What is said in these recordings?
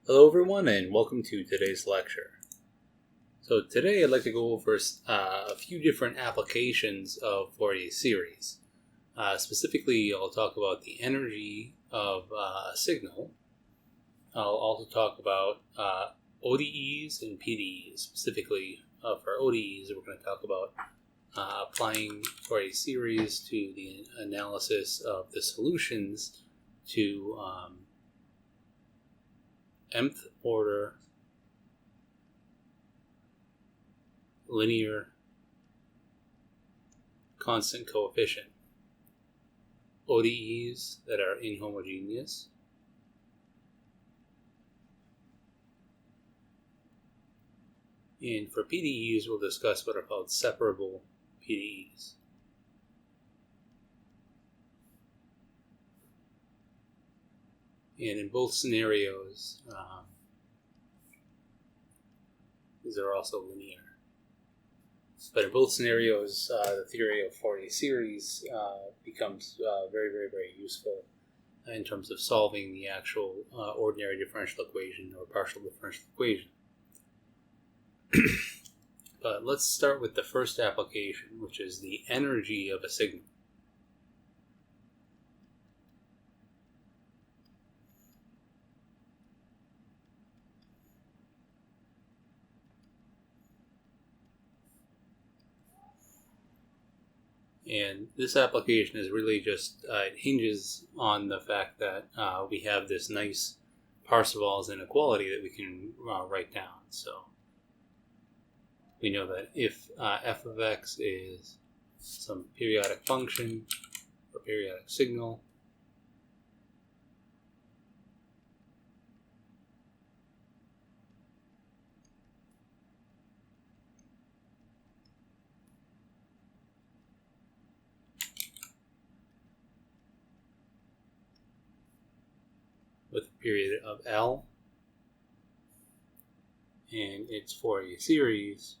Hello everyone and welcome to today's lecture. So today I'd like to go over a few different applications of Fourier series. Specifically, I'll talk about the energy of a signal. I'll also talk about ODEs and PDEs. Specifically for ODEs, we're going to talk about applying Fourier series to the analysis of the solutions to mth order linear constant coefficient ODEs that are inhomogeneous, and for PDEs we'll discuss what are called separable PDEs. And in both scenarios, these are also linear. But in both scenarios, the theory of Fourier series becomes very, very, very useful in terms of solving the actual ordinary differential equation or partial differential equation. But let's start with the first application, which is the energy of a signal. And this application is really just, it hinges on the fact that we have this nice Parseval's inequality that we can write down. So we know that if f of x is some periodic function or periodic signal, with a period of L, and its Fourier series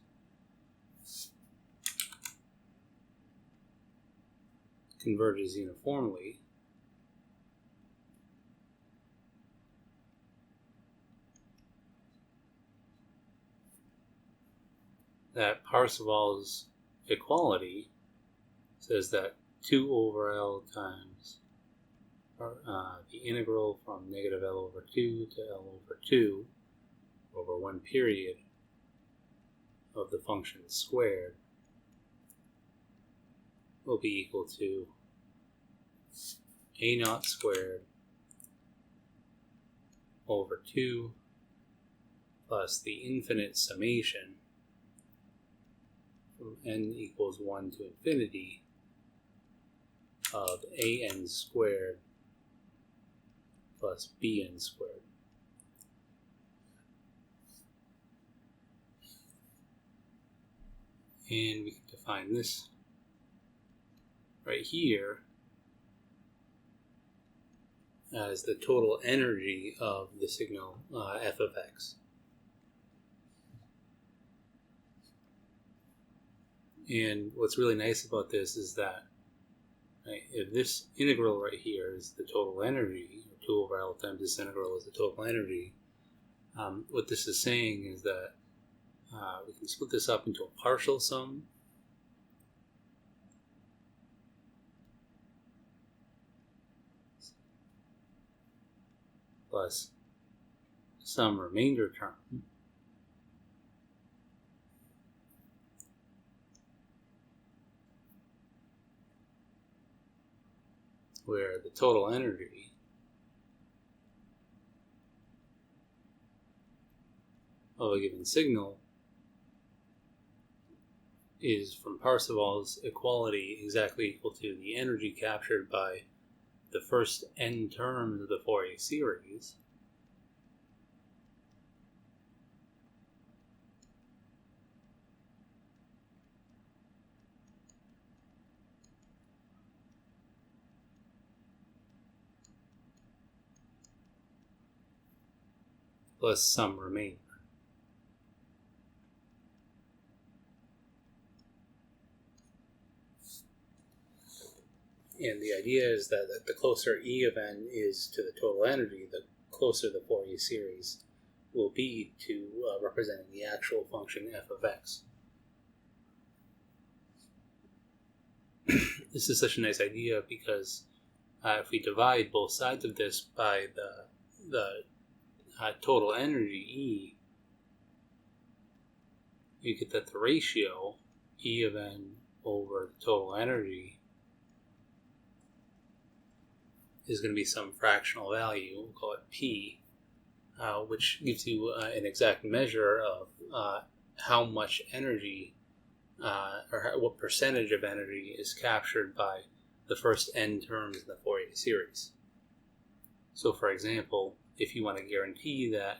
converges uniformly, that Parseval's equality says that 2 over L times the integral from negative L over 2 to L over 2 over one period of the function squared will be equal to a naught squared over 2 plus the infinite summation from n equals 1 to infinity of an squared plus bn squared. And we can define this right here as the total energy of the signal f of x. And what's really nice about this is that if this integral right here is the total energy, 2 over L times this integral is the total energy, what this is saying is that we can split this up into a partial sum plus some remainder term, where the total energy of a given signal is from Parseval's equality exactly equal to the energy captured by the first n terms of the Fourier series plus some remainder. And the idea is that the closer E of n is to the total energy, the closer the Fourier series will be to representing the actual function f of x. This is such a nice idea because if we divide both sides of this by the total energy E, you get that the ratio E of n over the total energy is going to be some fractional value, we'll call it P, which gives you an exact measure of how much energy or what percentage of energy is captured by the first n terms in the Fourier series. So for example, if you want to guarantee that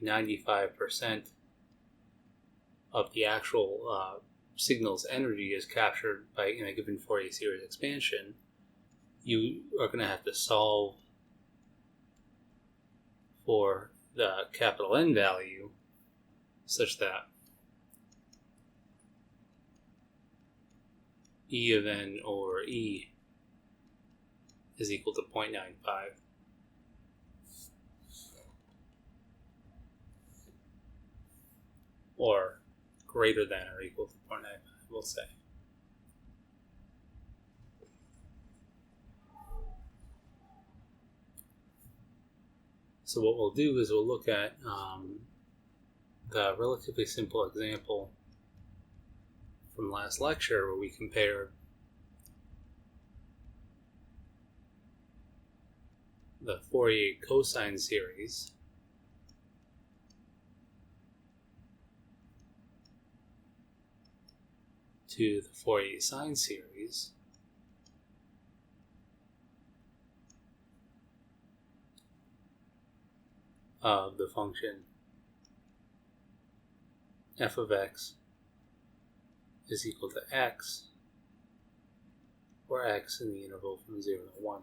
95% of the actual signal's energy is captured by in a given Fourier series expansion, you are going to have to solve for the capital N value such that E of n over E is equal to 0.95. Or greater than or equal to 0.95, we'll say. So what we'll do is we'll look at the relatively simple example from last lecture where we compared the Fourier cosine series to the Fourier sine series of the function f of x is equal to x, where x in the interval from 0 to 1.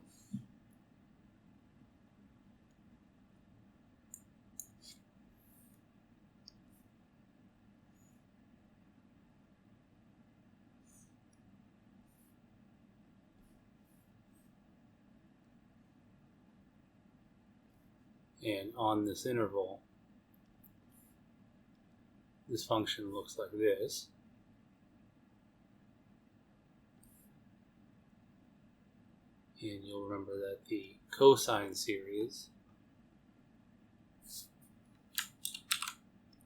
And on this interval, this function looks like this. And you'll remember that the cosine series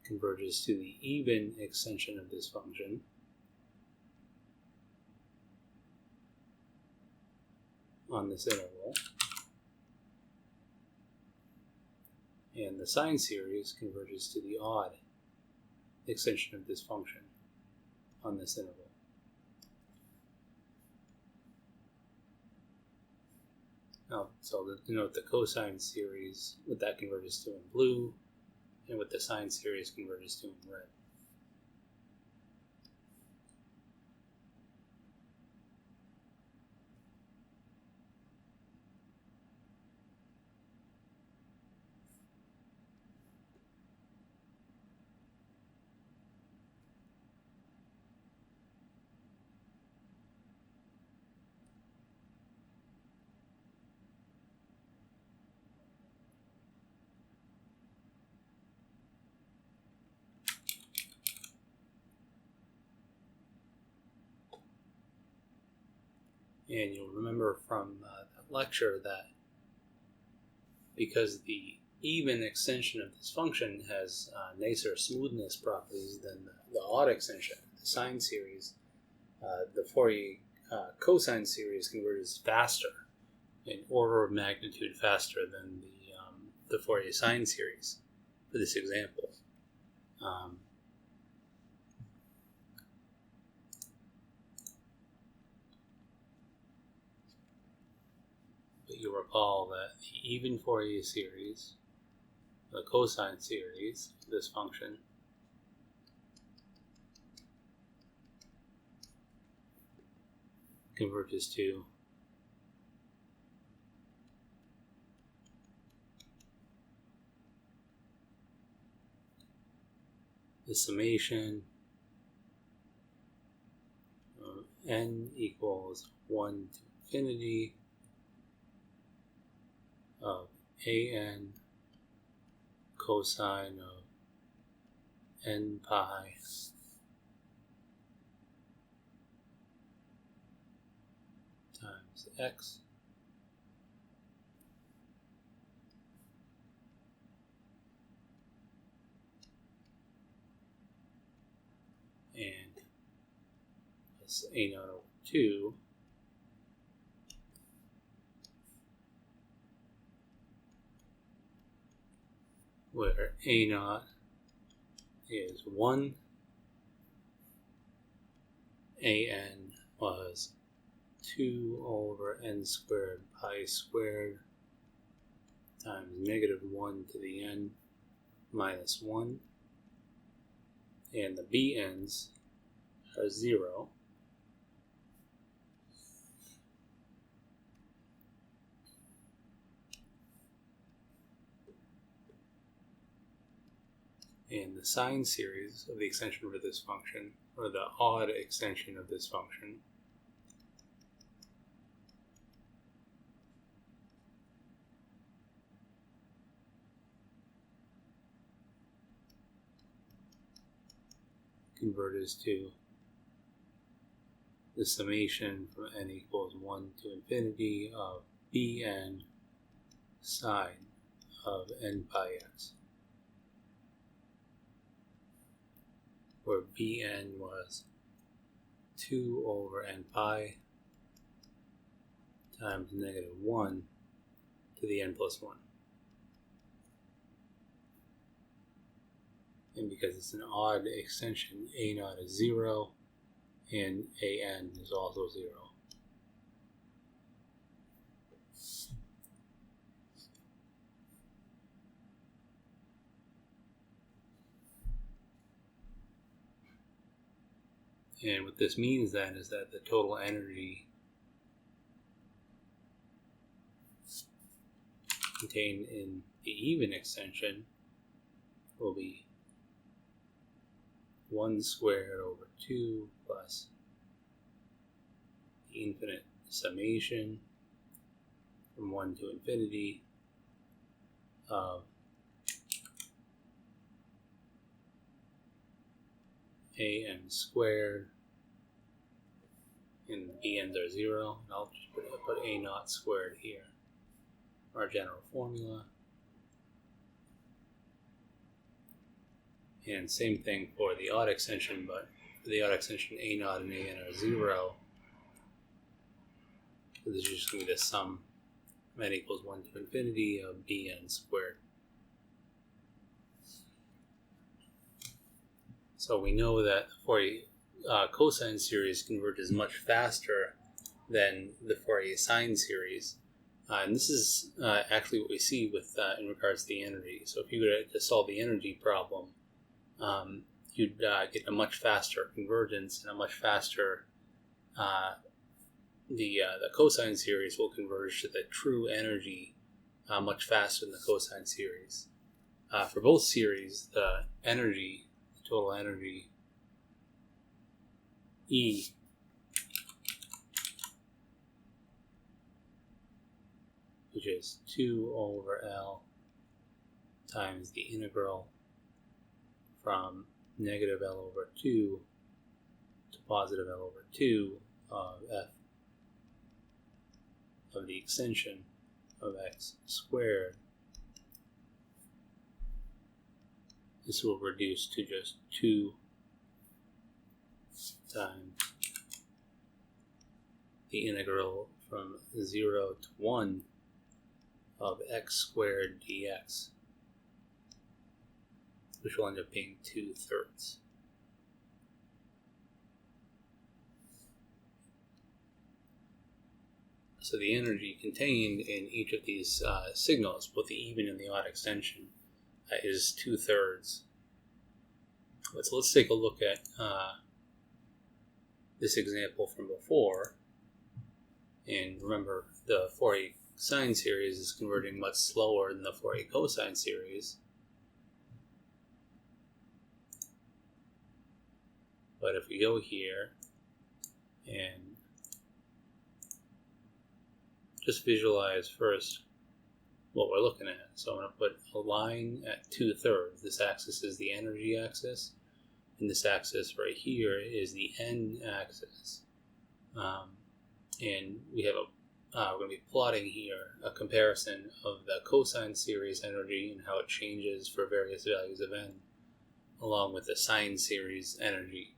converges to the even extension of this function on this interval. And the sine series converges to the odd extension of this function on this interval. Now, so to denote the cosine series, what that converges to in blue, and what the sine series converges to in red. And you'll remember from that lecture that because the even extension of this function has nicer smoothness properties than the odd extension, the sine series, the Fourier cosine series converges faster, an order of magnitude faster than the Fourier sine series for this example. But you recall that the even Fourier series, the cosine series, this function, converges to the summation of n equals 1 to infinity of an cosine of n pi times x and plus a naught over 2 where a naught is 1, an was 2 over n squared pi squared times negative 1 to the n minus 1, and the bn's are 0. And the sine series of the extension for this function, or the odd extension of this function, converges to the summation from n equals 1 to infinity of bn sine of n pi x, where bn was 2 over n pi times negative 1 to the n plus 1. And because it's an odd extension, a naught is 0 and an is also 0. And what this means then is that the total energy contained in the even extension will be 1 squared over 2 plus the infinite summation from 1 to infinity of an squared, and the bn's are 0, and I'll just put a naught squared here, our general formula. And same thing for the odd extension, but for the odd extension, a naught and an are 0. So this is just going to be the sum of n equals 1 to infinity of bn squared. So we know that the Fourier cosine series converges much faster than the Fourier sine series. And this is actually what we see with in regards to the energy. So if you were to solve the energy problem, you'd get a much faster convergence and a much faster, the cosine series will converge to the true energy much faster than the cosine series. For both series, the energy, the total energy, E, which is 2 over L times the integral from negative L over 2 to positive L over 2 of f of the extension of x squared. This will reduce to just 2 times the integral from 0 to 1 of x squared dx, which will end up being 2/3. So the energy contained in each of these signals, both the even and the odd extension, is 2/3. So let's take a look at this example from before. And remember, the Fourier sine series is converging much slower than the Fourier cosine series. But if we go here and just visualize first what we're looking at. So I'm going to put a line at 2/3. This axis is the energy axis, and this axis right here is the n axis. And we have we're going to be plotting here a comparison of the cosine series energy and how it changes for various values of n, along with the sine series energy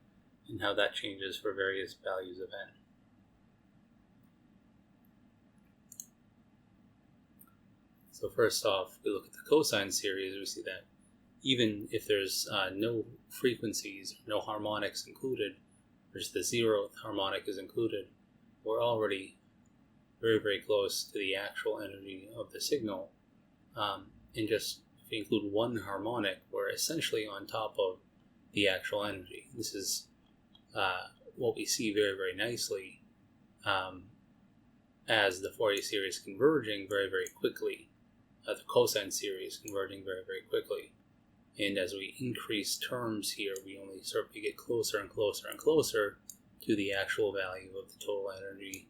and how that changes for various values of n. So first off, we look at the cosine series. We see that even if there's no frequencies, no harmonics included, or just the 0th harmonic is included, we're already very, very close to the actual energy of the signal. And just if we include one harmonic, we're essentially on top of the actual energy. This is what we see very, very nicely as the Fourier series converging very, very quickly. The cosine series converging very, very quickly. And as we increase terms here, we only start to get closer and closer and closer to the actual value of the total energy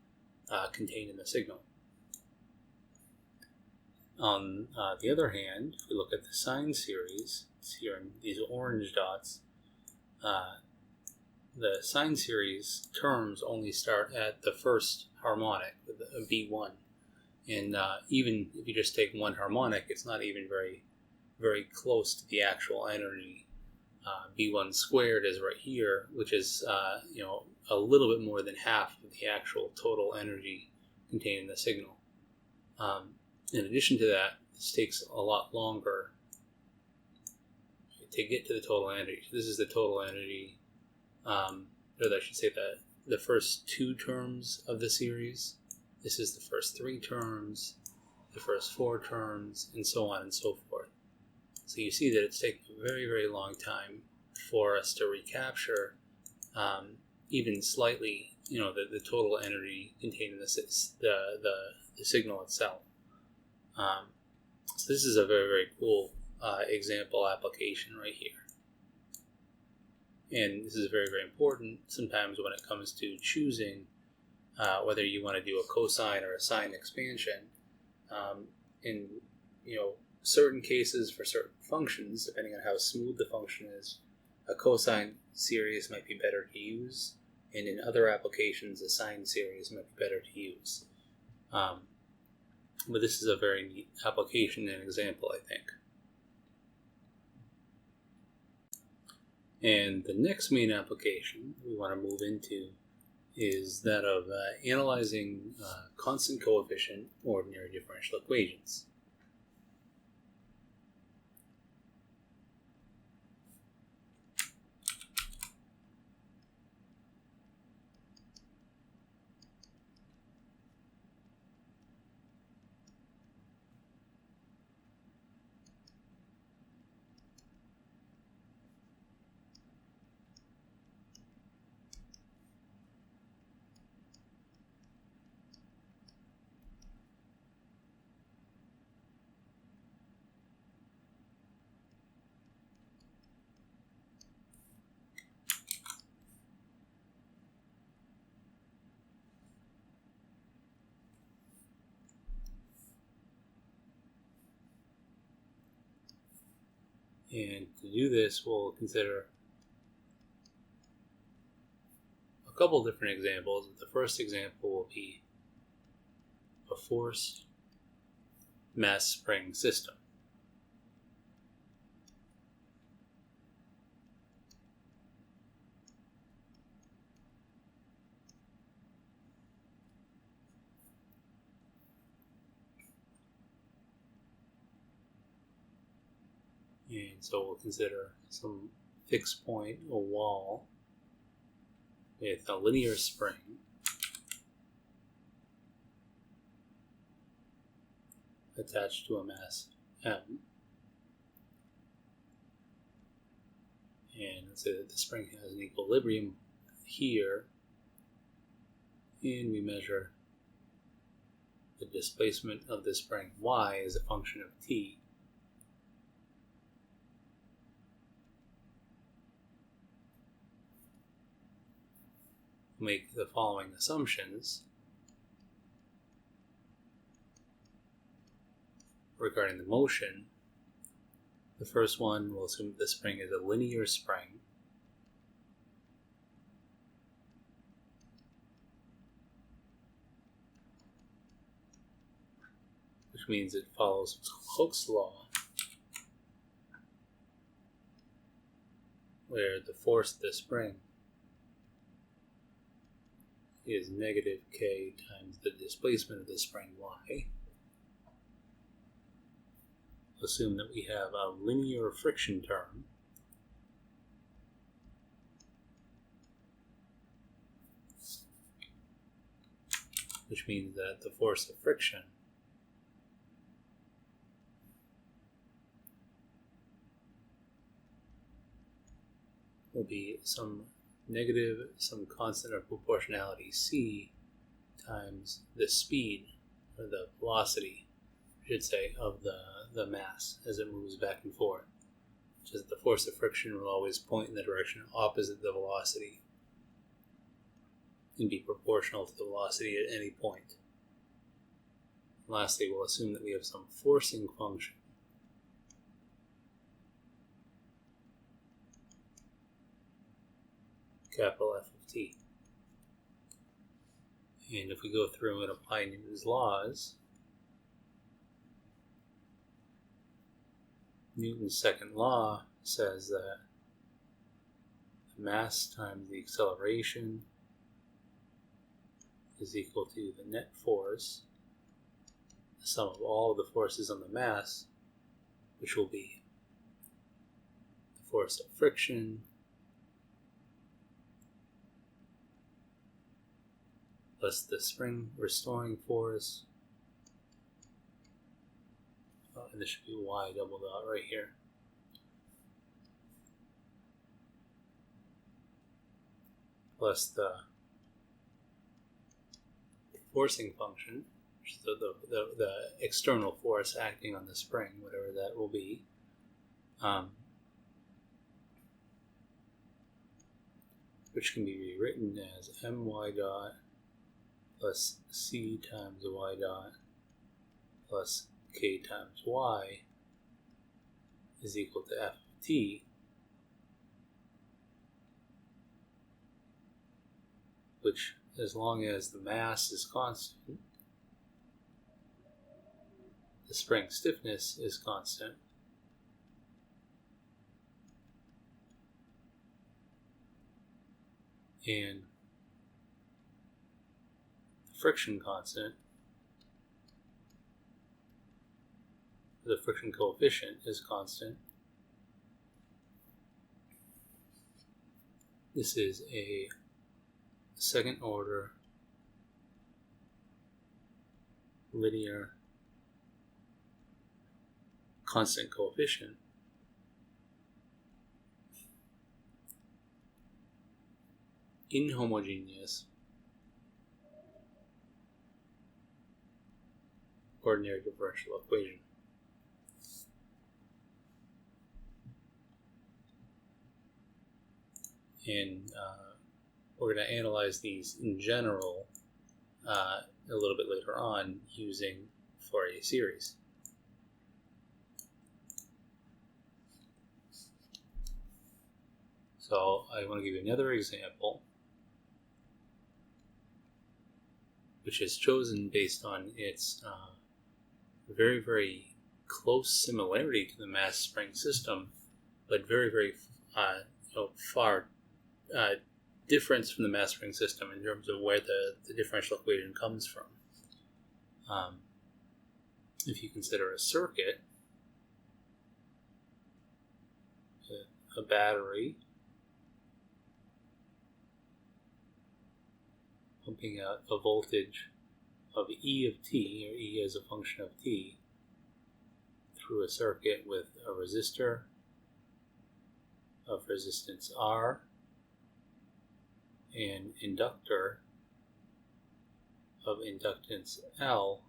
contained in the signal. On the other hand, if we look at the sine series, it's here in these orange dots, the sine series terms only start at the first harmonic, the B1. And even if you just take one harmonic, it's not even very, very close to the actual energy. B1 squared is right here, which is a little bit more than half of the actual total energy contained in the signal. In addition to that, this takes a lot longer to get to the total energy. This is the total energy, or I should say that the first 2 terms of the series. This is the first 3 terms, the first 4 terms, and so on and so forth. So you see that it's taken a very, very long time for us to recapture even slightly, the total energy contained in the signal itself. So this is a very, very cool example application right here. And this is very, very important sometimes when it comes to choosing whether you want to do a cosine or a sine expansion. In certain cases for certain functions, depending on how smooth the function is, a cosine series might be better to use, and in other applications, a sine series might be better to use. But this is a very neat application and example, I think. And the next main application we want to move into is that of analyzing constant coefficient ordinary differential equations. And to do this, we'll consider a couple different examples. The first example will be a forced mass spring system. And so we'll consider some fixed point, a wall, with a linear spring attached to a mass M. And let's say that the spring has an equilibrium here, and we measure the displacement of the spring y as a function of t. Make the following assumptions. regarding the motion. The first one, we'll assume that the spring is a linear spring. Which means it follows Hooke's law, where the force of the spring is negative k times the displacement of the spring y. Assume that we have a linear friction term, which means that the force of friction will be some constant of proportionality c times the speed, or the velocity, I should say, of the mass as it moves back and forth. Which is that the force of friction will always point in the direction opposite the velocity and be proportional to the velocity at any point. And lastly, we'll assume that we have some forcing function capital F of t. And if we go through and apply Newton's laws, Newton's second law says that the mass times the acceleration is equal to the net force, the sum of all of the forces on the mass, which will be the force of friction plus the spring restoring force, and this should be y double dot right here, plus the forcing function, which is the external force acting on the spring, whatever that will be, which can be rewritten as my dot plus c times y dot plus k times y is equal to f of t, which, as long as the mass is constant, the spring stiffness is constant, and the friction constant, the friction coefficient is constant. This is a second order linear constant coefficient inhomogeneous ordinary differential equation. And we're going to analyze these in general a little bit later on using Fourier series. So I want to give you another example, which is chosen based on its very, very close similarity to the mass spring system, but very, very far difference from the mass spring system in terms of where the differential equation comes from. If you consider a circuit, a battery pumping out a voltage of E of t, or E as a function of t, through a circuit with a resistor of resistance R, and inductor of inductance L,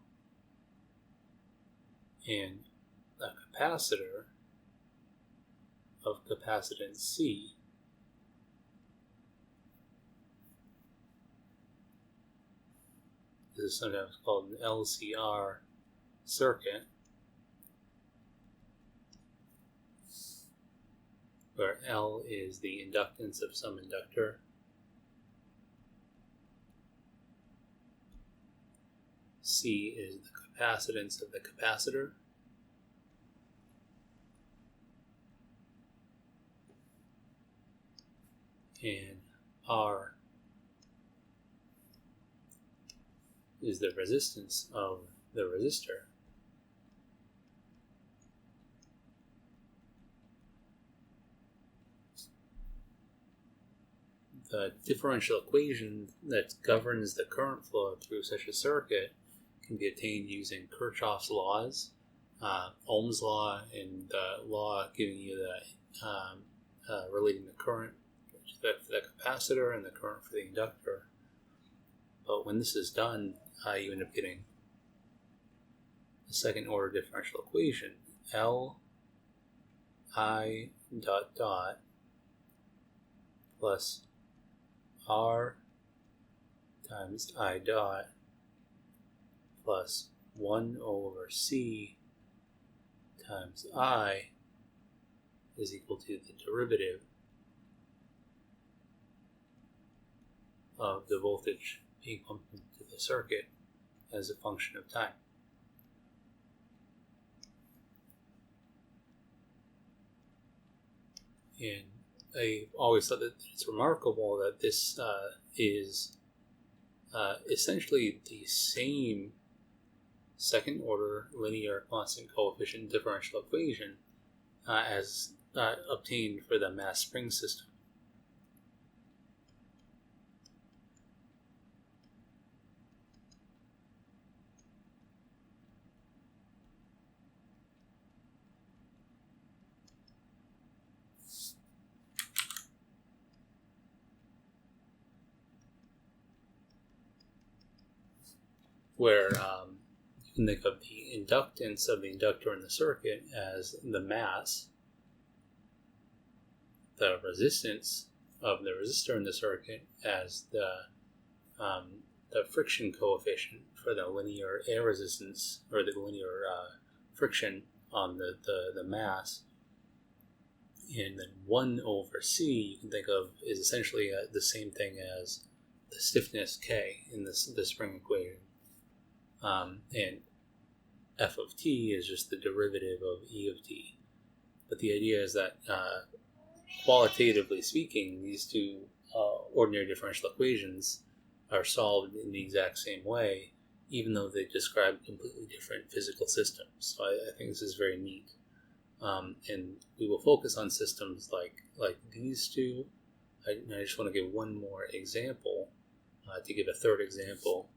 and a capacitor of capacitance C. This is sometimes called an LCR circuit. where L is the inductance of some inductor, C is the capacitance of the capacitor, and R is the resistance of the resistor. The differential equation that governs the current flow through such a circuit can be attained using Kirchhoff's laws, Ohm's law, and the law giving you the relating the current for the capacitor and the current for the inductor. But when this is done, you end up getting the second order differential equation, L I dot dot plus R times I dot plus 1 over C times I is equal to the derivative of the voltage being pumped into the circuit as a function of time. And I always thought that it's remarkable that this is essentially the same second order linear constant coefficient differential equation as obtained for the mass spring system. Where you can think of the inductance of the inductor in the circuit as the mass, the resistance of the resistor in the circuit as the friction coefficient for the linear air resistance, or the linear friction on the mass. And then 1 over C you can think of is essentially the same thing as the stiffness K in the spring equation. And f of t is just the derivative of e of t. But the idea is that qualitatively speaking, these two ordinary differential equations are solved in the exact same way, even though they describe completely different physical systems. So I think this is very neat. And we will focus on systems like these two. I just want to give one more example, to give a third example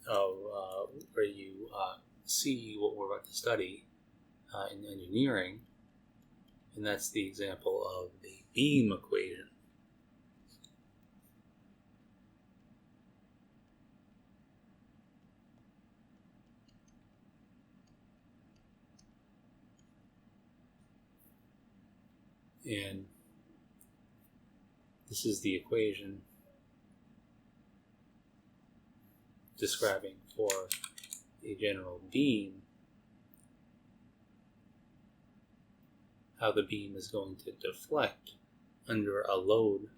of where you see what we're about to study in engineering, and that's the example of the beam equation. And this is the equation describing for a general beam how the beam is going to deflect under a load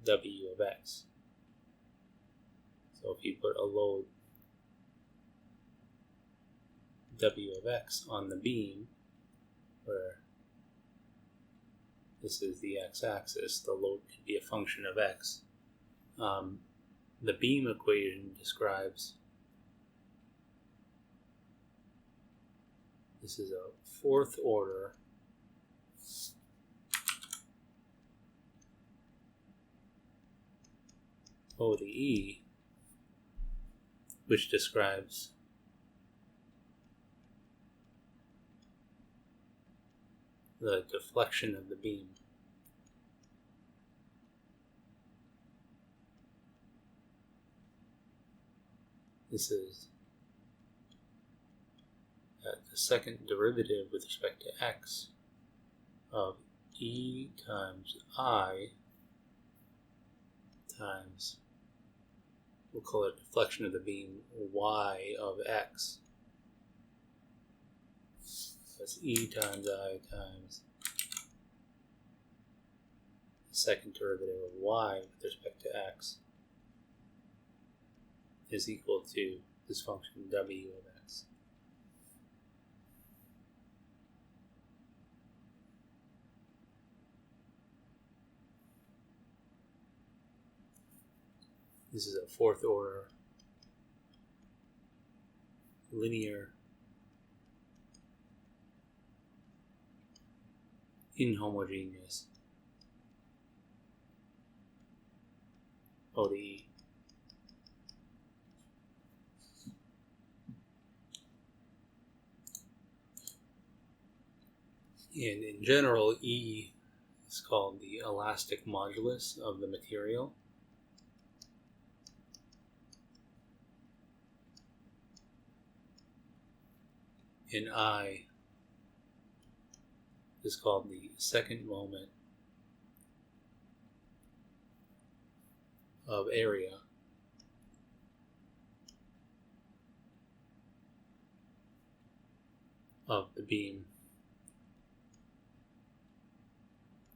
W of x. So if you put a load W of x on the beam, where this is the x-axis, the load can be a function of x. The beam equation describes, this is a fourth order ODE, which describes the deflection of the beam. This is the second derivative with respect to x of E times I times, we'll call it deflection of the beam, y of x. That's e times I times the second derivative of y with respect to x is equal to this function w of x. This is a fourth order linear inhomogeneous ODE. And in general, E is called the elastic modulus of the material. And I is called the second moment of area of the beam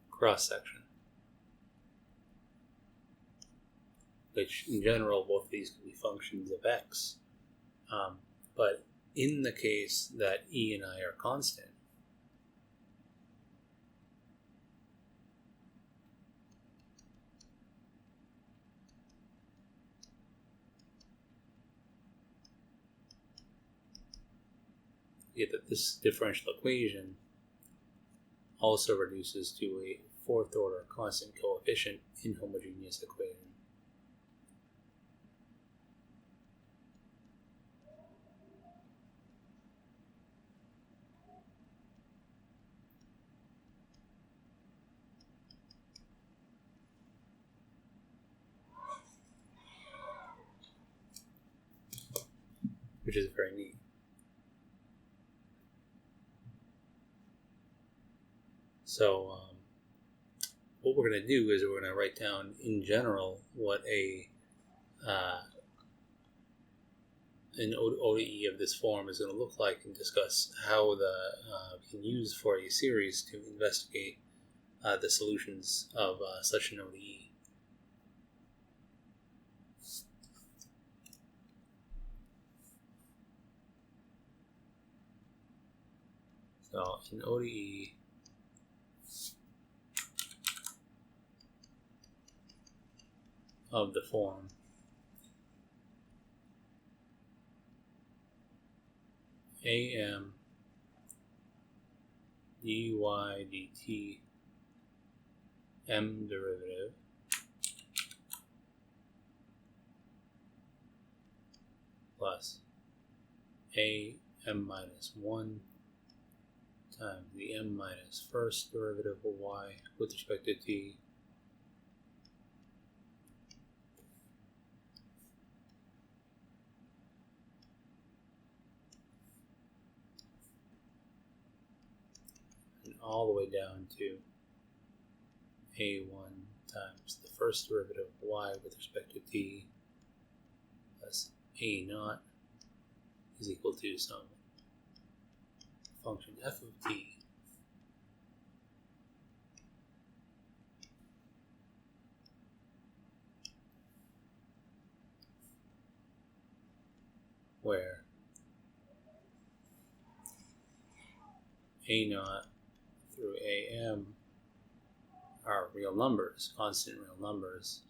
cross-section, which in general both of these can be functions of x, but in the case that E and I are constant, you get that this differential equation also reduces to a fourth order constant coefficient inhomogeneous equation. Which is very neat. So what we're going to do is we're going to write down in general what an ODE of this form is going to look like, and discuss how we can use Fourier series to investigate the solutions of such an ODE. So an ODE of the form am dy dt m derivative plus am minus 1 times the m minus first derivative of y with respect to t and all the way down to a1 times the first derivative of y with respect to t plus a naught is equal to some function f of t where a naught through am are real numbers, constant real numbers,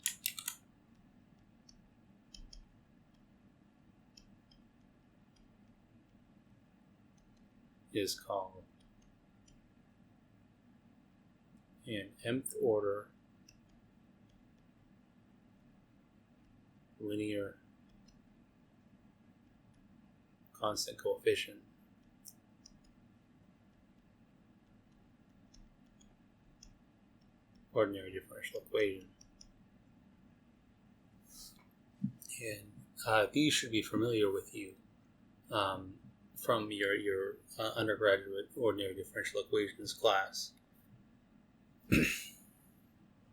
is called an mth order linear constant coefficient ordinary differential equation. And these should be familiar with you from your undergraduate ordinary differential equations class.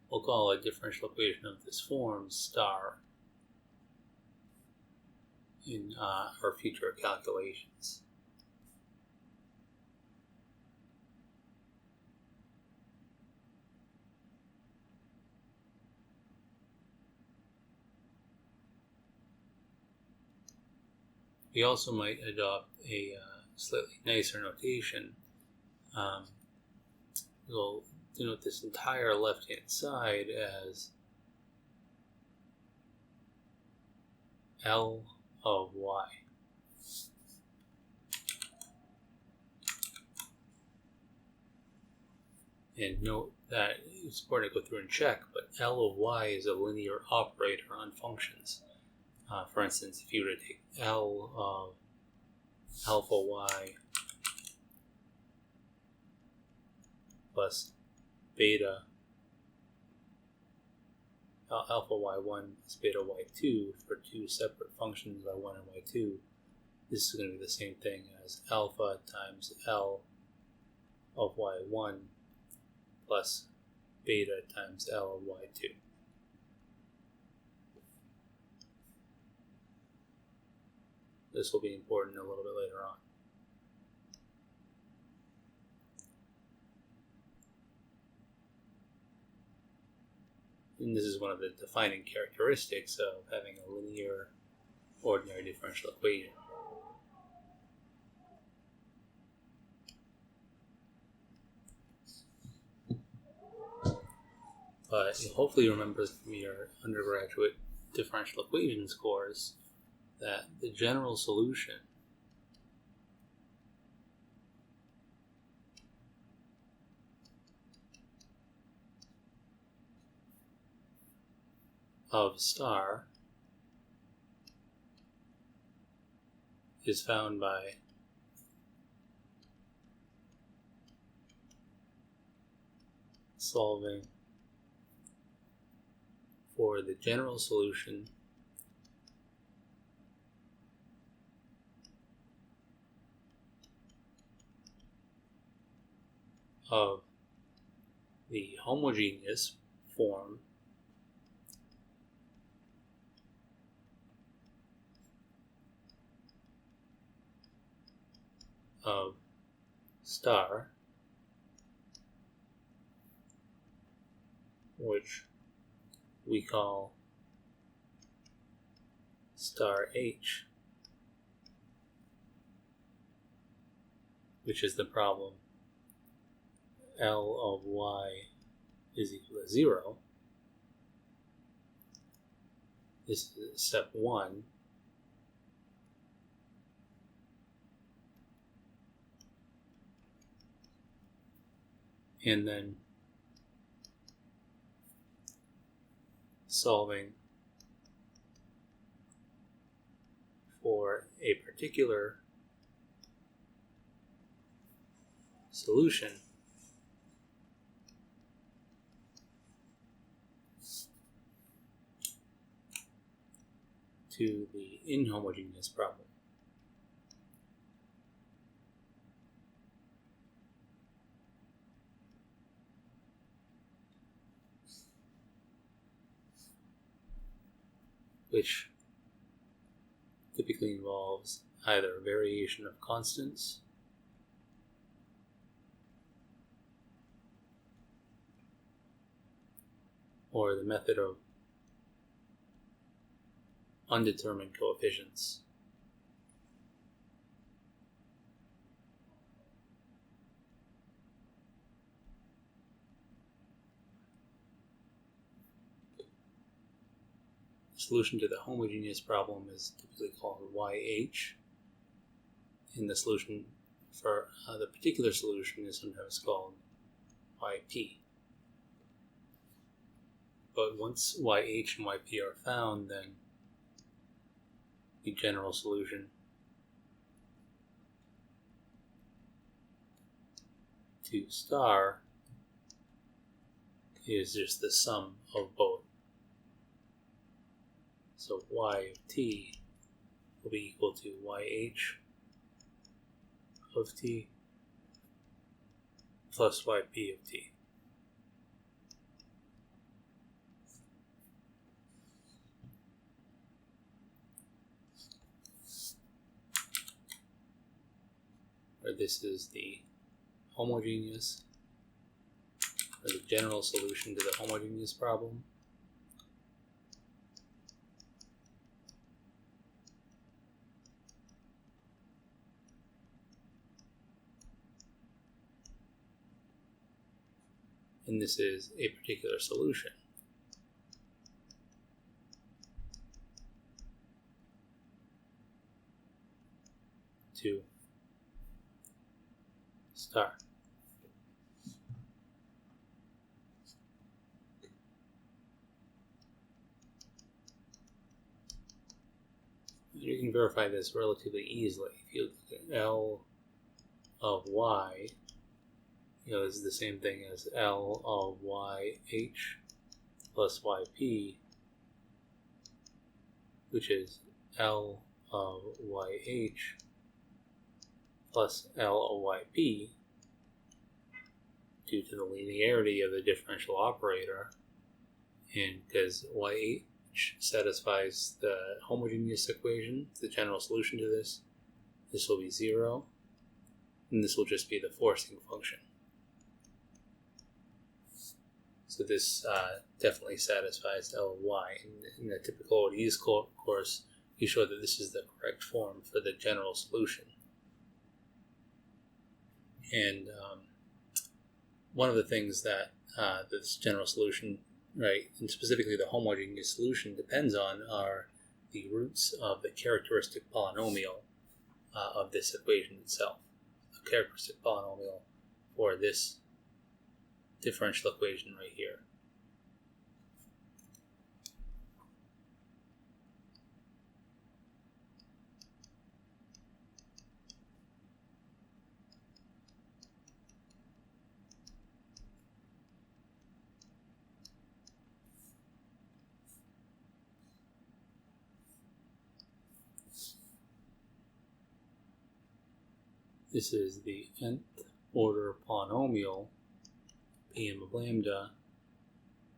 We'll call a differential equation of this form star in our future calculations. we also might adopt a slightly nicer notation. We'll denote this entire left-hand side as L of y. And note that it's important to go through and check, but L of y is a linear operator on functions. For instance, if you were to take L of alpha y plus beta alpha y1 plus beta y2 for two separate functions y1 and y2, this is going to be the same thing as alpha times L of y1 plus beta times L of y2. This will be important a little bit later on. And this is one of the defining characteristics of having a linear ordinary differential equation. But you hopefully remember from your undergraduate differential equations course that the general solution of star is found by solving for the general solution of the homogeneous form of star, which we call star H, which is the problem L of y is equal to 0. This is step 1. And then solving for a particular solution to the inhomogeneous problem. Which typically involves either a variation of constants or the method of undetermined coefficients. The solution to the homogeneous problem is typically called YH, and the solution for the particular solution is sometimes called YP. But once YH and YP are found, then the general solution to star is just the sum of both. So y of t will be equal to YH of t plus YP of t. Where this is the homogeneous, or the general solution to the homogeneous problem. and this is a particular solution. To star. You can verify this relatively easily. If you look at L of y, this is the same thing as L of yh plus yp, which is L of yh plus L of yp, due to the linearity of the differential operator, and because yh satisfies the homogeneous equation, the general solution to this will be 0, and this will just be the forcing function. So this definitely satisfies L of y. In the typical ODEs course, you show that this is the correct form for the general solution. And one of the things that this general solution, right, and specifically the homogeneous solution, depends on are the roots of the characteristic polynomial of this equation itself. The characteristic polynomial for this differential equation right here. This is the nth order polynomial, Pm of lambda,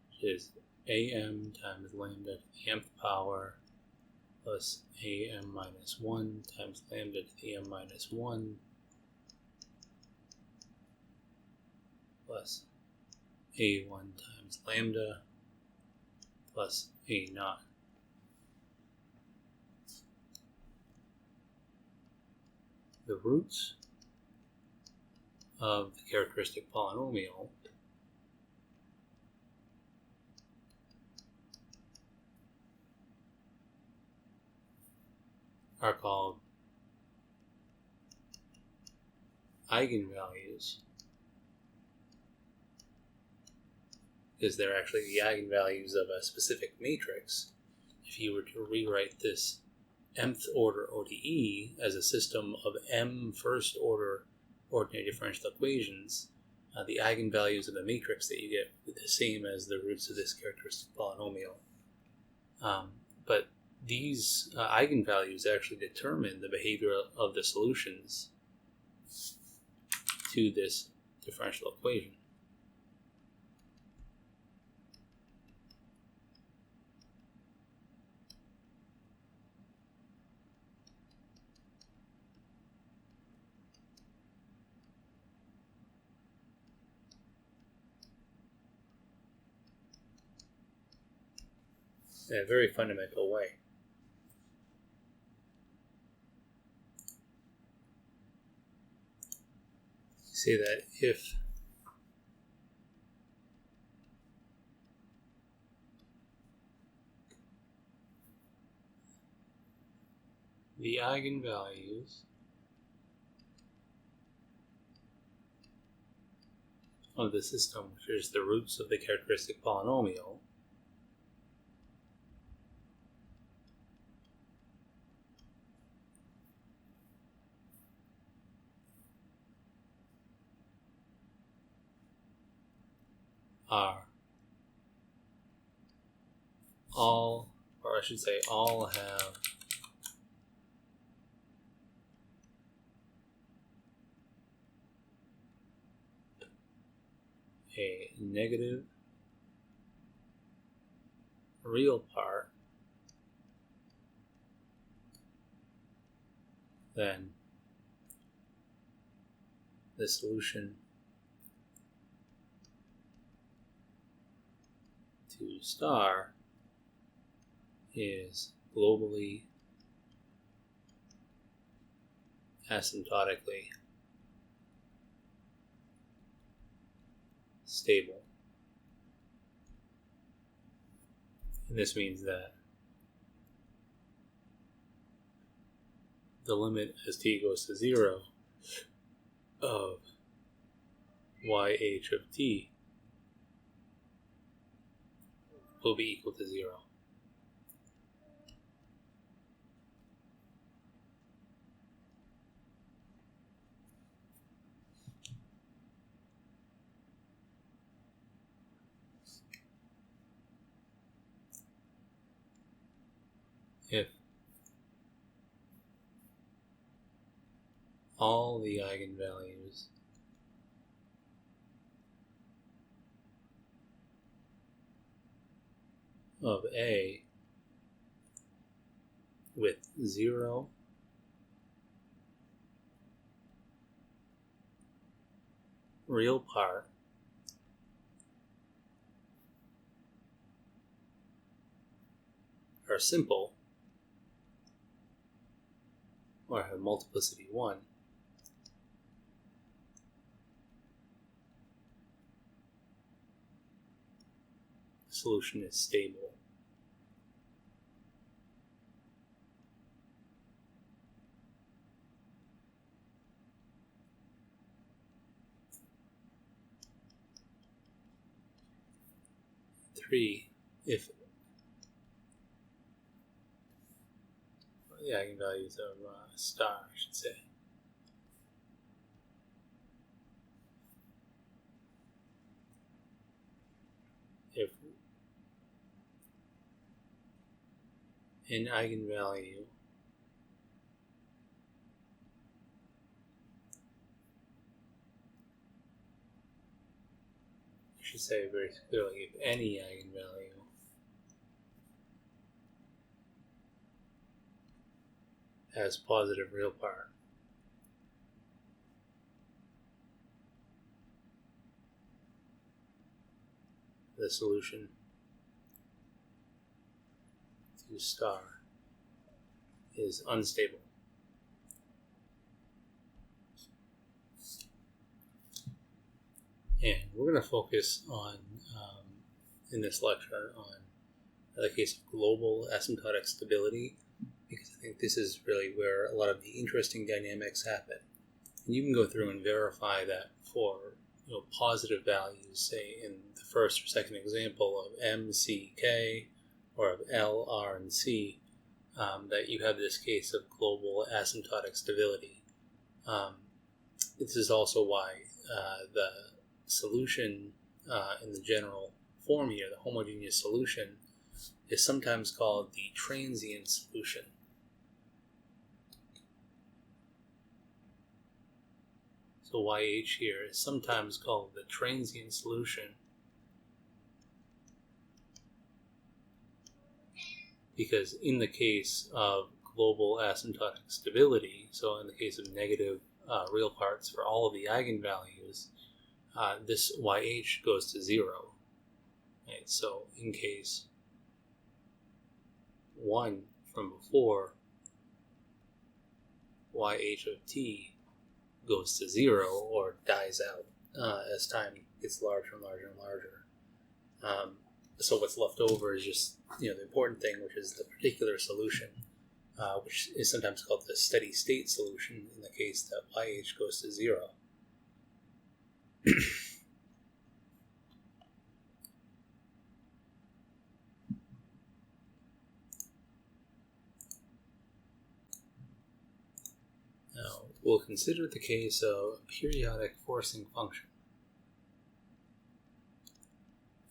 which is am times lambda to the mth power plus am minus 1 times lambda to the m minus 1 plus a1 times lambda plus a naught. The roots of the characteristic polynomial are called eigenvalues, because they're actually the eigenvalues of a specific matrix. If you were to rewrite this mth order ODE as a system of m first order ordinary differential equations, the eigenvalues of the matrix that you get are the same as the roots of this characteristic polynomial. But these eigenvalues actually determine the behavior of the solutions to this differential equation. In a very fundamental way. Say that if the eigenvalues of the system, which is the roots of the characteristic polynomial, are all, or I should say all have a negative real part, then the solution to star is globally asymptotically stable. And this means that the limit as t goes to 0 of yh of t will be equal to 0. If all the eigenvalues of A with 0 real part are simple or have multiplicity 1, the solution is stable. Three, if the eigenvalues of star, I should say, if an eigenvalue I should say very clearly, if any eigenvalue has positive real part, the solution to star is unstable. And we're going to focus on, in this lecture, on the case of global asymptotic stability, because I think this is really where a lot of the interesting dynamics happen. And you can go through and verify that for positive values, say in the first or second example of M, C, K, or of L, R, and C, that you have this case of global asymptotic stability. This is also why the solution in the general form here, the homogeneous solution, is sometimes called the transient solution. So YH here is sometimes called the transient solution because in the case of global asymptotic stability, so in the case of negative real parts for all of the eigenvalues, this YH goes to 0. Right? So in case 1 from before, YH of t goes to 0 or dies out as time gets larger and larger and larger. So what's left over is just the important thing, which is the particular solution, which is sometimes called the steady state solution in the case that YH goes to 0. Now, we'll consider the case of a periodic forcing function.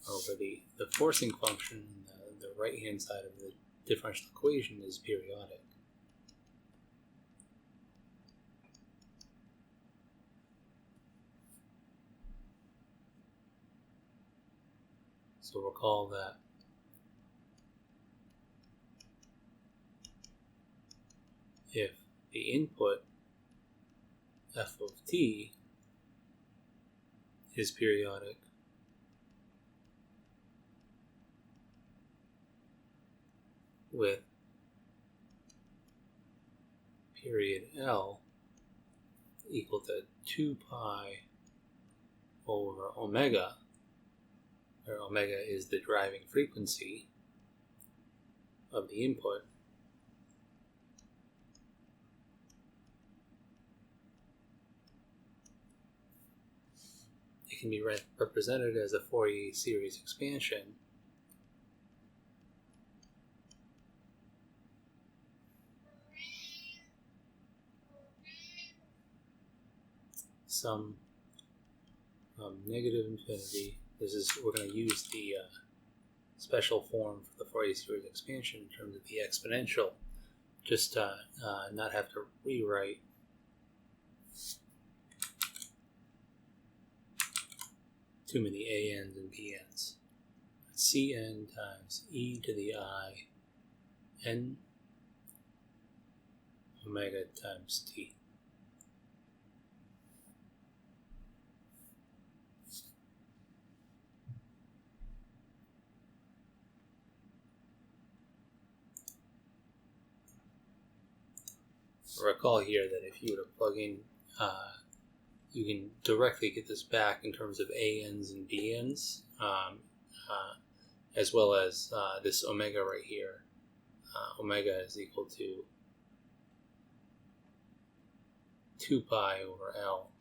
Over the forcing function, the right-hand side of the differential equation is periodic. So recall that if the input f of t is periodic, with period L equal to 2 pi over omega, where omega is the driving frequency, of the input, it can be represented as a Fourier series expansion sum negative infinity. We're going to use the special form for the Fourier series expansion in terms of the exponential, just not have to rewrite too many ANs and BNs. Cn times e to the I n omega times t. Recall here that if you were to plug in, you can directly get this back in terms of ANs and BNs, as well as this omega right here. Omega is equal to 2 pi over L.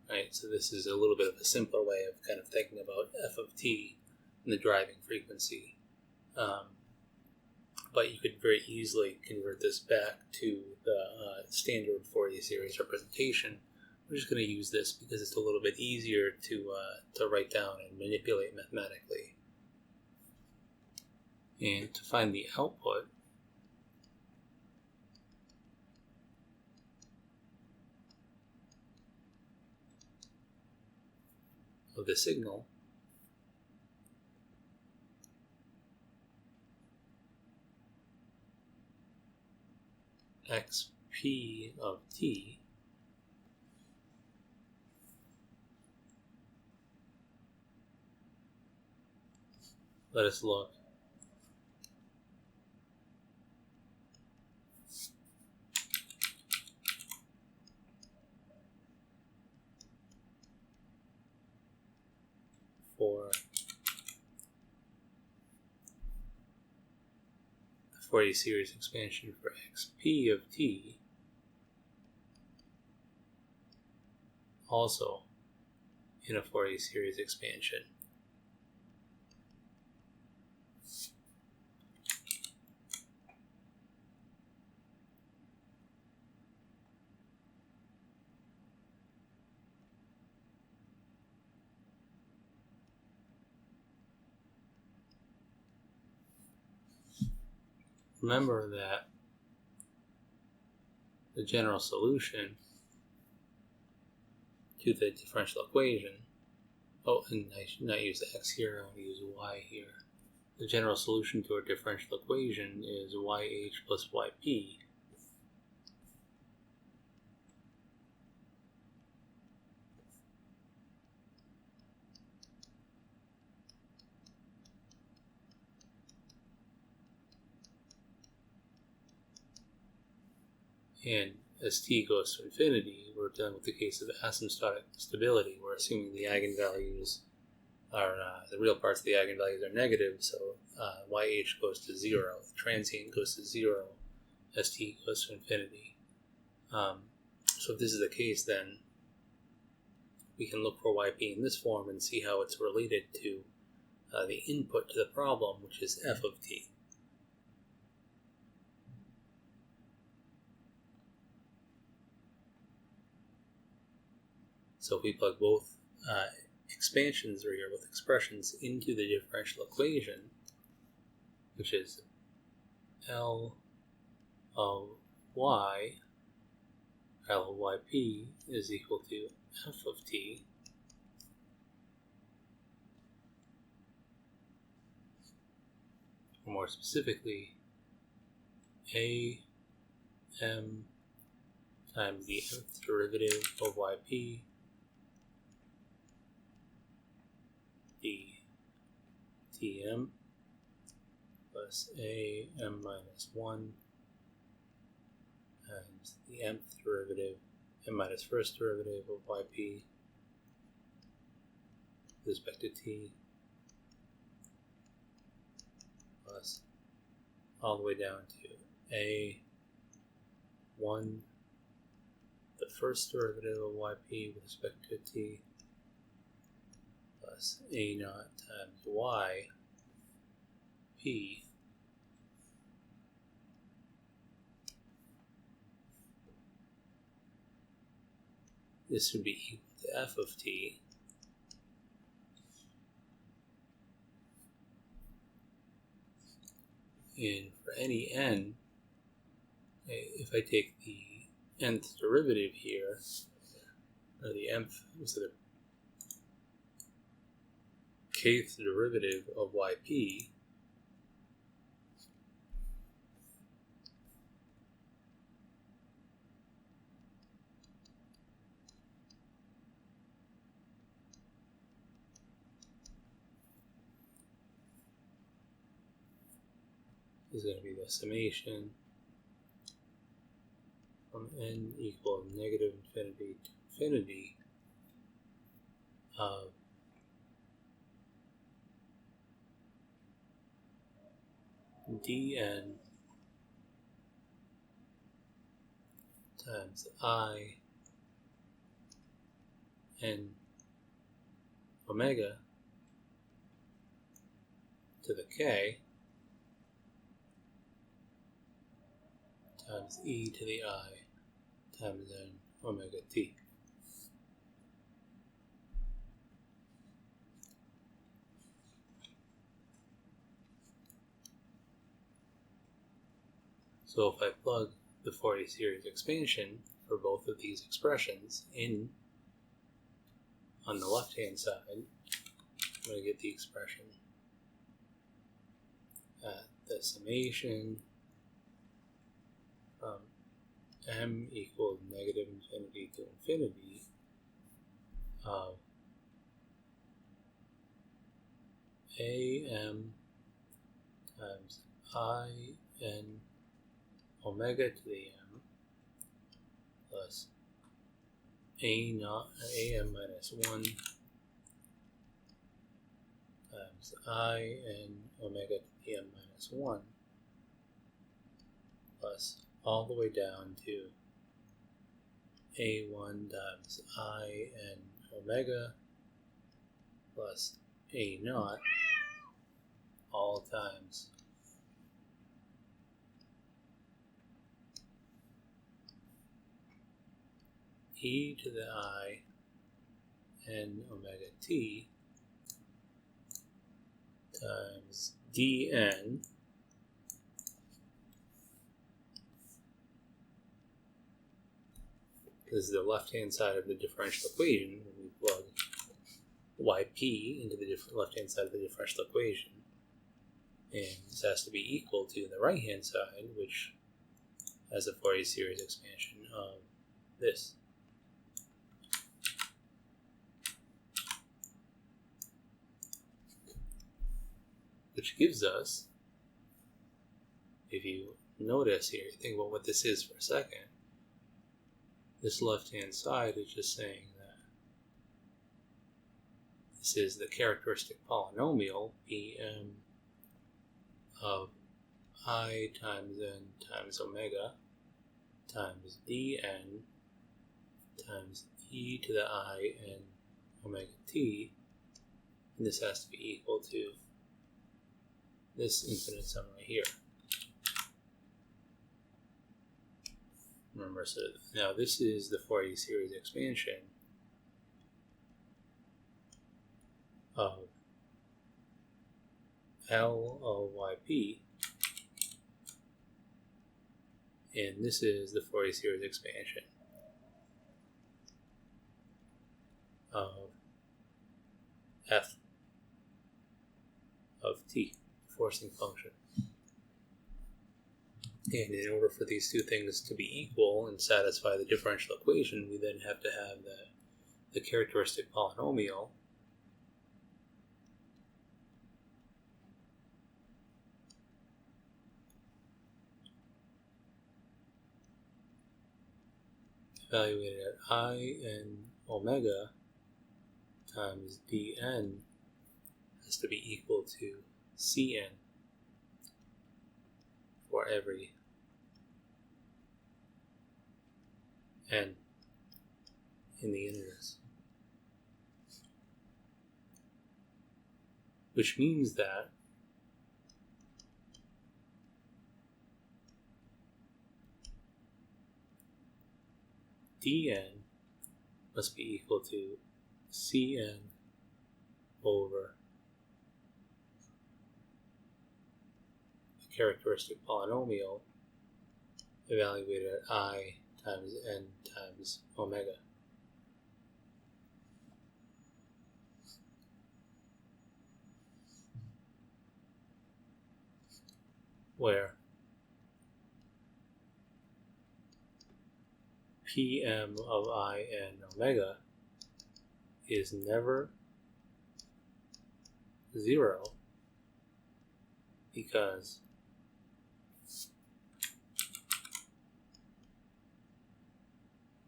Right, so this is a little bit of a simpler way of kind of thinking about f of t and the driving frequency. But you could very easily convert this back to the standard Fourier series representation. We're just going to use this because it's a little bit easier to write down and manipulate mathematically. And to find the output, of the signal, xp of t let us look for the Fourier series expansion for xp of t, also in a Fourier series expansion. Remember that the general solution to the differential equation, and I should not use x here, I want to use y here. The general solution to our differential equation is yh plus yp. And as t goes to infinity, we're dealing with the case of asymptotic stability. We're assuming the eigenvalues are, the real parts of the eigenvalues are negative, so yh goes to 0. The transient goes to 0 as t goes to infinity. So if this is the case, then we can look for yp in this form and see how it's related to the input to the problem, which is f of t. So if we plug both expansions or here with expressions into the differential equation, which is L of y, L of yp is equal to f of t, or more specifically, a m times the nth derivative of yp dtm plus a m minus 1 times the mth derivative, m minus first derivative of yp with respect to t plus all the way down to A1, the first derivative of yp with respect to t, plus A naught times y p this would be equal to f of t and for any n, if I take the nth derivative here, or the nth, so the kth derivative of yp, is going to be the summation from n equal negative infinity to infinity of dn times I n omega to the k times e to the I times n omega t. So if I plug the Fourier series expansion for both of these expressions in on the left hand side, I'm going to get the expression at the summation from m equals negative infinity to infinity of am times I n omega to the m plus am minus 1 times I n omega to the m minus 1 plus all the way down to a1 times I n omega plus a naught all times e to the I n omega t times dn this is the left-hand side of the differential equation when we plug yp into the left-hand side of the differential equation, and this has to be equal to the right-hand side, which has a Fourier series expansion of this. Which gives us, if you notice here, think about what this is for a second. This left-hand side is just saying that this is the characteristic polynomial Pm of I times n times omega times dn times e to the I n omega t, and this has to be equal to this infinite sum right here. Remember, so now this is the Fourier series expansion of L of yp, and this is the Fourier series expansion of f of t, forcing function. And in order for these two things to be equal and satisfy the differential equation, we then have to have the characteristic polynomial evaluated at I n omega times dn has to be equal to Cn for every n in the integers. Which means that dn must be equal to Cn over the characteristic polynomial evaluated at I times n times omega. Where Pm of I and omega is never 0 because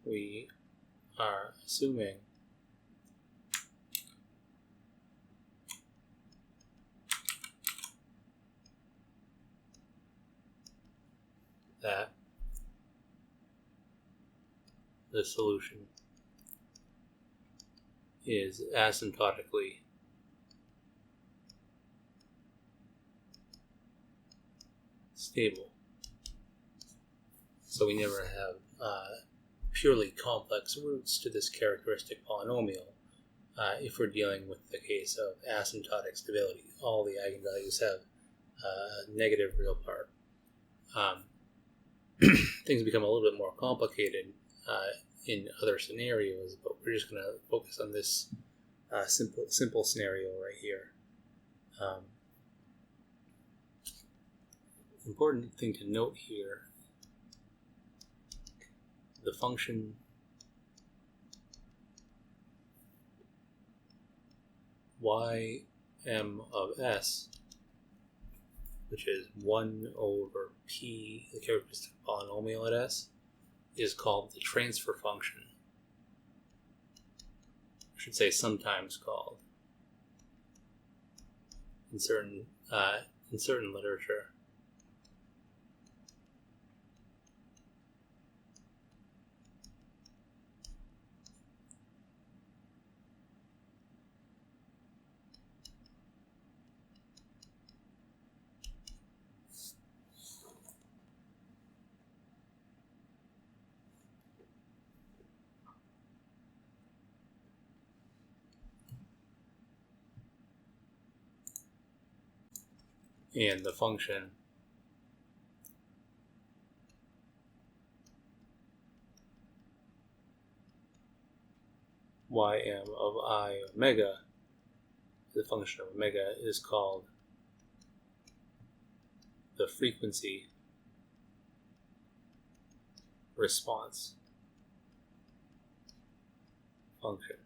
we are assuming that the solution is asymptotically stable. So we never have purely complex roots to this characteristic polynomial if we're dealing with the case of asymptotic stability. All the eigenvalues have a negative real part. Things become a little bit more complicated in other scenarios, but we're just going to focus on this simple scenario right here. Important thing to note here, the function ym of s, which is 1 over p, the characteristic polynomial at s, is called the transfer function. I should say sometimes called in certain literature. And the function ym of I omega, the function of omega, is called the frequency response function.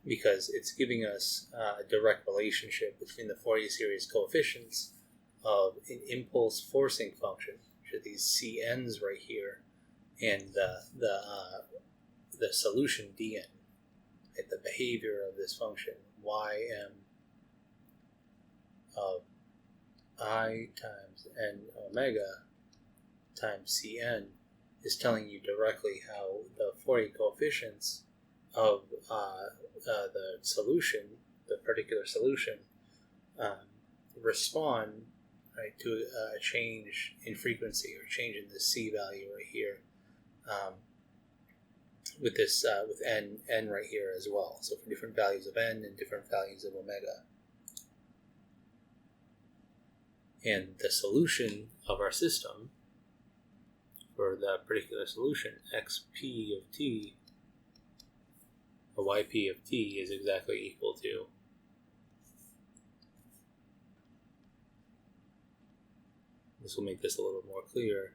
Because it's giving us a direct relationship between the Fourier series coefficients of an impulse forcing function, which are these CNs right here, and the solution dn, right? The behavior of this function ym of I times n omega times Cn is telling you directly how the Fourier coefficients of the solution, the particular solution, respond, right, to a change in frequency or change in the C value right here, with this with n right here as well. So for different values of n and different values of omega. And the solution of our system for that particular solution, xp of t, or yp of t, is exactly equal to this will make this a little more clear.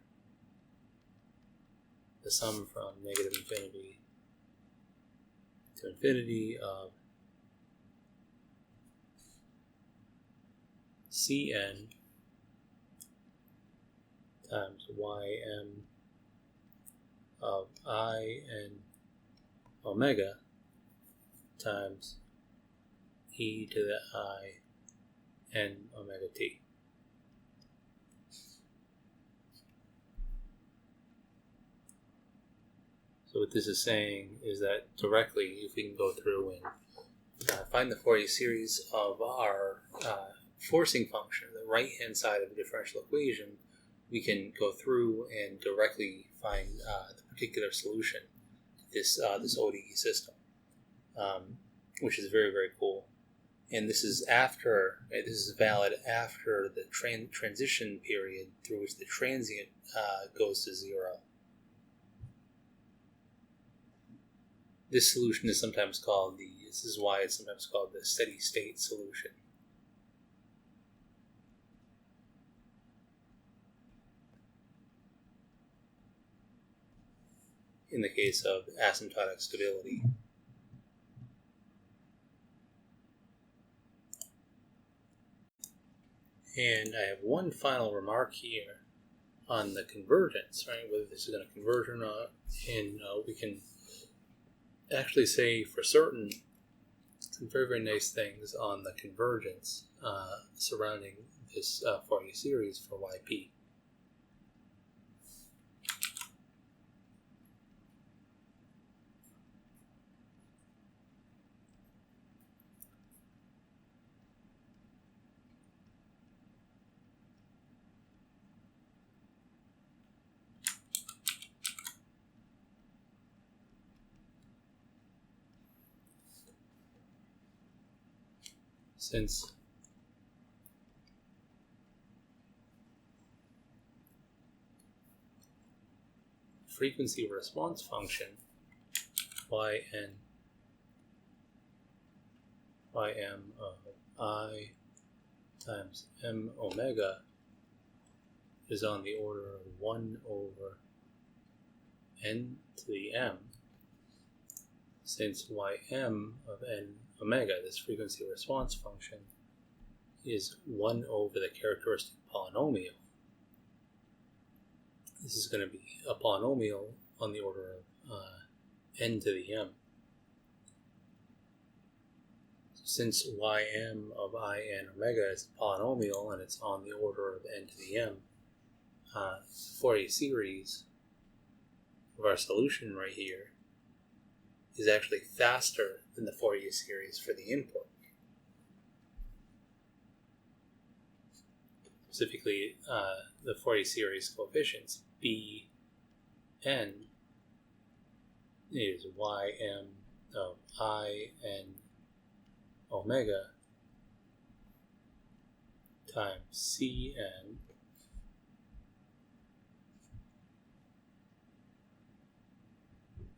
The sum from negative infinity to infinity of Cn times ym of I and omega times e to the I n omega t. So what this is saying is that directly, if we can go through and find the Fourier series of our forcing function, the right-hand side of the differential equation, we can go through and directly find the particular solution to this ODE system, which is very, very cool. And this is valid after the transition period through which the transient goes to 0. This solution is sometimes called this is why it's sometimes called the steady state solution. In the case of asymptotic stability. And I have one final remark here on the convergence, right? Whether this is going to converge or not. And we can actually say for certain some very, very nice things on the convergence surrounding this Fourier series for yp. Since frequency response function ym of I times m omega is on the order of 1 over n to the m, since ym of n omega, this frequency response function, is 1 over the characteristic polynomial. This is going to be a polynomial on the order of n to the m. Since ym of I n omega is a polynomial and it's on the order of n to the m, the Fourier series of our solution right here is actually faster than the Fourier series for the input. Specifically, the Fourier series coefficients Bn is ym of I n omega times Cn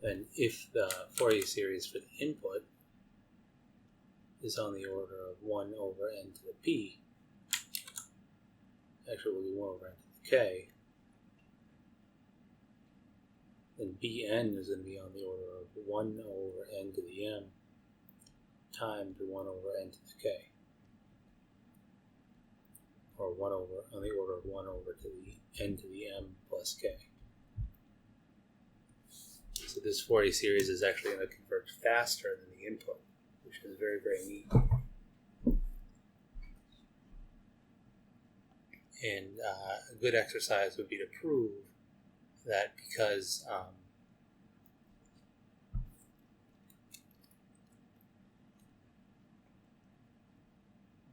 and if the Fourier series for the input is on the order of 1 over n to the p, actually it will be 1 over n to the k, then Bn is going to be on the order of 1 over n to the m times 1 over n to the k, or on the order of 1 over to the n to the m plus k. So this Fourier series is actually going to converge faster than the input, which is very, very neat. And a good exercise would be to prove that because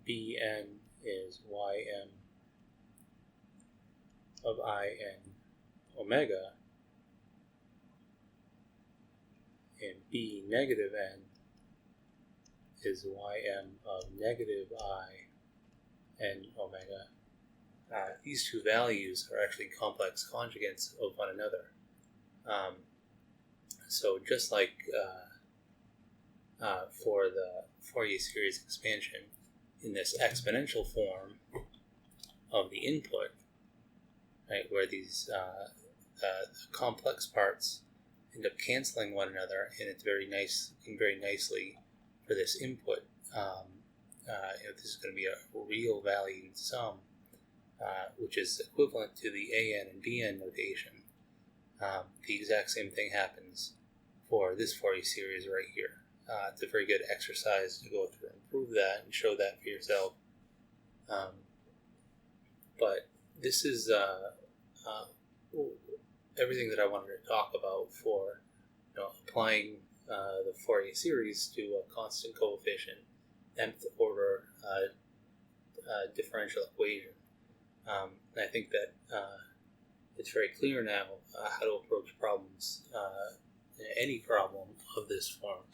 Bn is ym of I n omega, and B negative n is ym of negative I n omega. These two values are actually complex conjugates of one another. So just like for the Fourier series expansion in this exponential form of the input, right, where these complex parts end up canceling one another, and it's very nicely for this input. This is going to be a real valued sum, which is equivalent to the an and bn notation. The exact same thing happens for this Fourier series right here. It's a very good exercise to go through and prove that and show that for yourself. But this is everything that I wanted to talk about for applying the Fourier series to a constant coefficient nth order differential equation. And I think that it's very clear now how to approach problems, any problem of this form.